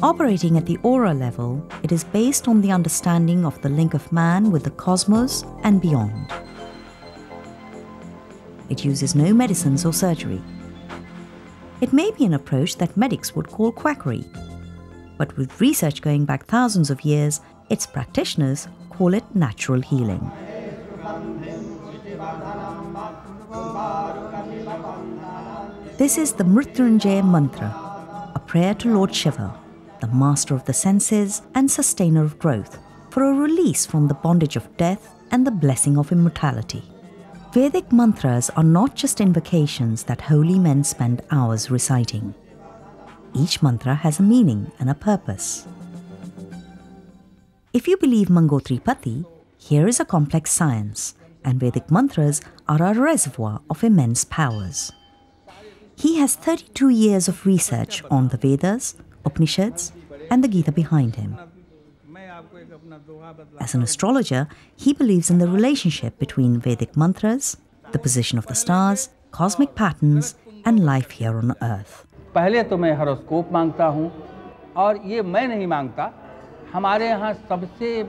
Operating at the aura level, it is based on the understanding of the link of man with the cosmos and beyond. It uses no medicines or surgery. It may be an approach that medics would call quackery, but with research going back thousands of years, its practitioners call it natural healing. This is the Mrityunjaya mantra, a prayer to Lord Shiva, the master of the senses and sustainer of growth, for a release from the bondage of death and the blessing of immortality. Vedic mantras are not just invocations that holy men spend hours reciting. Each mantra has a meaning and a purpose. If you believe Mangotri Pati, here is a complex science, and Vedic mantras are a reservoir of immense powers. He has 32 years of research on the Vedas, Upanishads, and the Gita behind him. As an astrologer, he believes in the relationship between Vedic mantras, the position of the stars, cosmic patterns, and life here on earth. पहले तो मैं horoscope मांगता हूँ, और ये मैं नहीं मांगता, हमारे यहाँ सबसे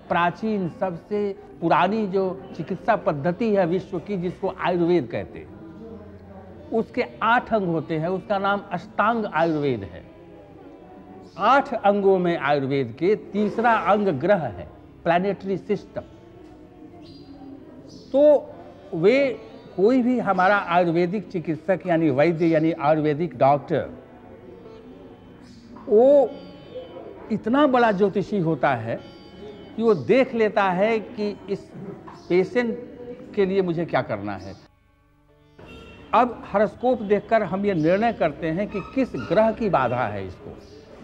प्राचीन, सबसे पुरानी जो चिकित्सा पद्धति है विश्व की, जिसको आयुर्वेद कहते हैं, उसके 8 अंग होते हैं, उसका नाम अष्टांग आयुर्वेद है। 8 अंगों में आयुर्वेद के तीसरा अंग ग्रह है, प्लैनेटरी सिस्टम। तो वे कोई भी हमारा आयुर्वेदिक चिकित्सक यानी वैद्य यानी आयुर्वेदिक डॉक्टर, वो इतना बड़ा ज्योतिषी होता है कि वो देख लेता है कि इस पेशेंट के लिए मुझे क्या करना है। अब हॉरोस्कोप देखकर हम ये निर्णय करते हैं कि किस ग्रह की बाधा है इसको।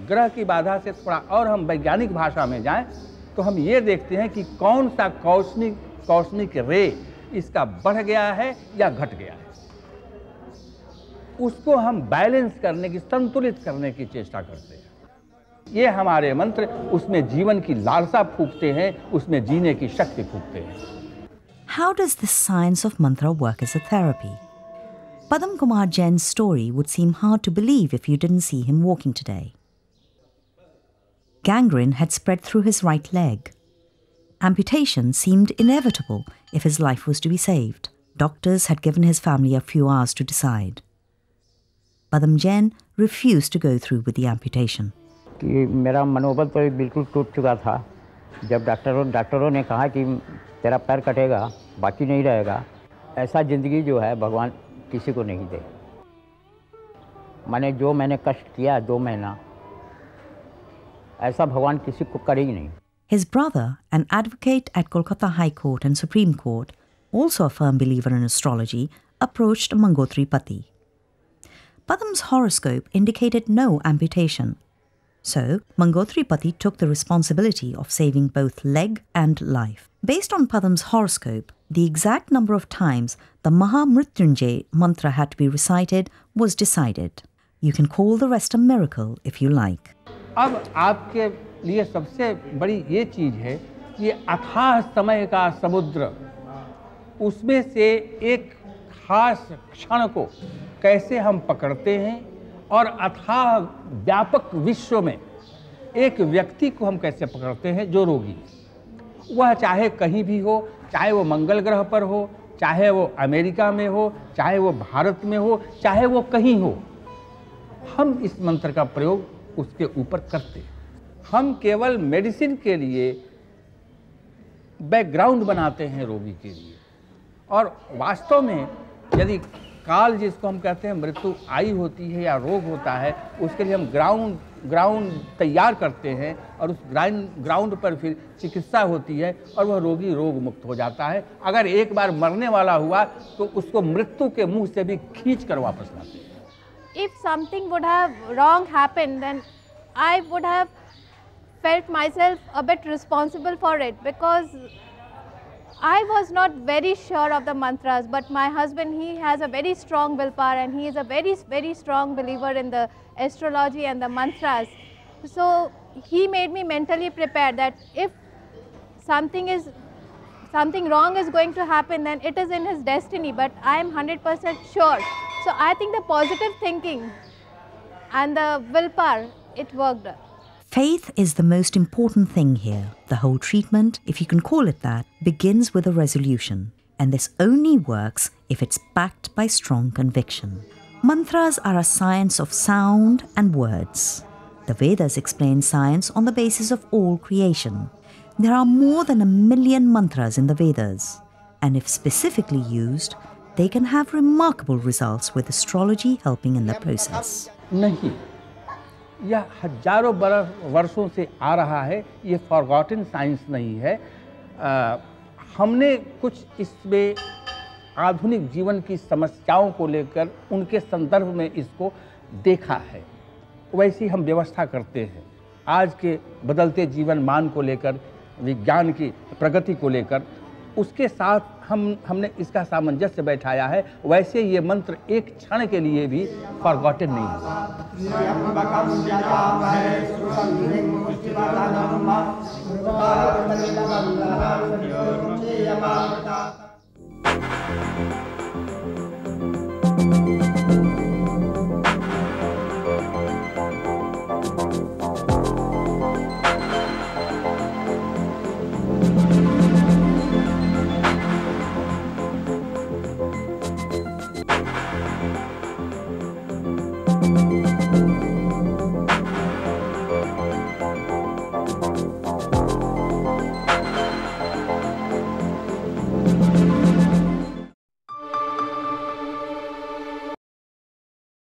ग्रह की बाधा से थोड़ा और हम वैज्ञानिक भाषा में जाएं तो हम ये देखते हैं कि कौन सा कॉस्मिक रे इसका बढ़ गया है या घट गया है। उसको हम बैलेंस करने की, संतुलित करने की चेष्टा करते हैं। ये हमारे मंत्र उसमें जीवन की लालसा फूंकते हैं, उसमें जीने की शक्ति फूंकते हैं। How does this science of mantra work as a therapy? Padam Kumar Jain's story would seem hard to believe if you didn't see him walking today. Gangrene had spread through his right leg. Amputation seemed inevitable if his life was to be saved. Doctors had given his family a few hours to decide. Padam Jain refused to go through with the amputation. कि मेरा मनोबल तो बिल्कुल टूट चुका था। जब डॉक्टरों ने कहा कि तेरा पैर कटेगा, बाकी नहीं रहेगा, ऐसा ज़िंदगी जो है भगवान किसी को नहीं दे। मैंने कष्ट किया 2 महीना, ऐसा भगवान किसी को करे ही नहीं। His brother, an advocate at Kolkata High Court and Supreme Court, also a firm believer in astrology, approached Mangotri Pati. Padam's horoscope indicated no amputation. So, Mangotri Pati took the responsibility of saving both leg and life. Based on Padam's horoscope, the exact number of times the Mahamrityunjay mantra had to be recited was decided. You can call the rest a miracle if you like. अब आपके लिए सबसे बड़ी ये चीज़ है कि अथाह समय का समुद्र, उसमें से एक खास क्षण को कैसे हम पकड़ते हैं और अथाह व्यापक विश्व में एक व्यक्ति को हम कैसे पकड़ते हैं जो रोगी, वह चाहे कहीं भी हो, चाहे वो मंगल ग्रह पर हो, चाहे वो अमेरिका में हो, चाहे वो भारत में हो, चाहे वो कहीं हो, हम इस मंत्र का प्रयोग उसके ऊपर करते हैं। हम केवल मेडिसिन के लिए बैकग्राउंड बनाते हैं रोगी के लिए, और वास्तव में यदि काल जिसको हम कहते हैं मृत्यु आई होती है या रोग होता है, उसके लिए हम ग्राउंड तैयार करते हैं और उस ग्राउंड पर फिर चिकित्सा होती है और वह रोगी रोग मुक्त हो जाता है। अगर एक बार मरने वाला हुआ तो उसको मृत्यु के मुंह से भी खींच कर वापस लाते हैं। If something would have wrong happened, then I would have felt myself a bit responsible for it, because I was not very sure of the mantras, but my husband, he has a very strong willpower and he is a very strong believer in the astrology and the mantras. So he made me mentally prepared that if something wrong is going to happen, then it is in his destiny, but I am 100% sure. So I think the positive thinking and the willpower, it worked. Faith is the most important thing here. The whole treatment, if you can call it that, begins with a resolution. And this only works if it's backed by strong conviction. Mantras are a science of sound and words. The Vedas explain science on the basis of all creation. There are more than 1 million mantras in the Vedas, and if specifically used, they can have remarkable results with astrology helping in the process. नहीं, यह हजारों वर्षों से आ रहा है, ये forgotten science नहीं है। हमने कुछ इसमें आधुनिक जीवन की समस्याओं को लेकर उनके संदर्भ में इसको देखा है, वैसी हम व्यवस्था करते हैं। आज के बदलते जीवन मान को लेकर, विज्ञान की प्रगति को लेकर, उसके साथ हमने इसका सामंजस्य बैठाया है। वैसे ये मंत्र एक क्षण के लिए भी फॉरगॉटन नहीं है।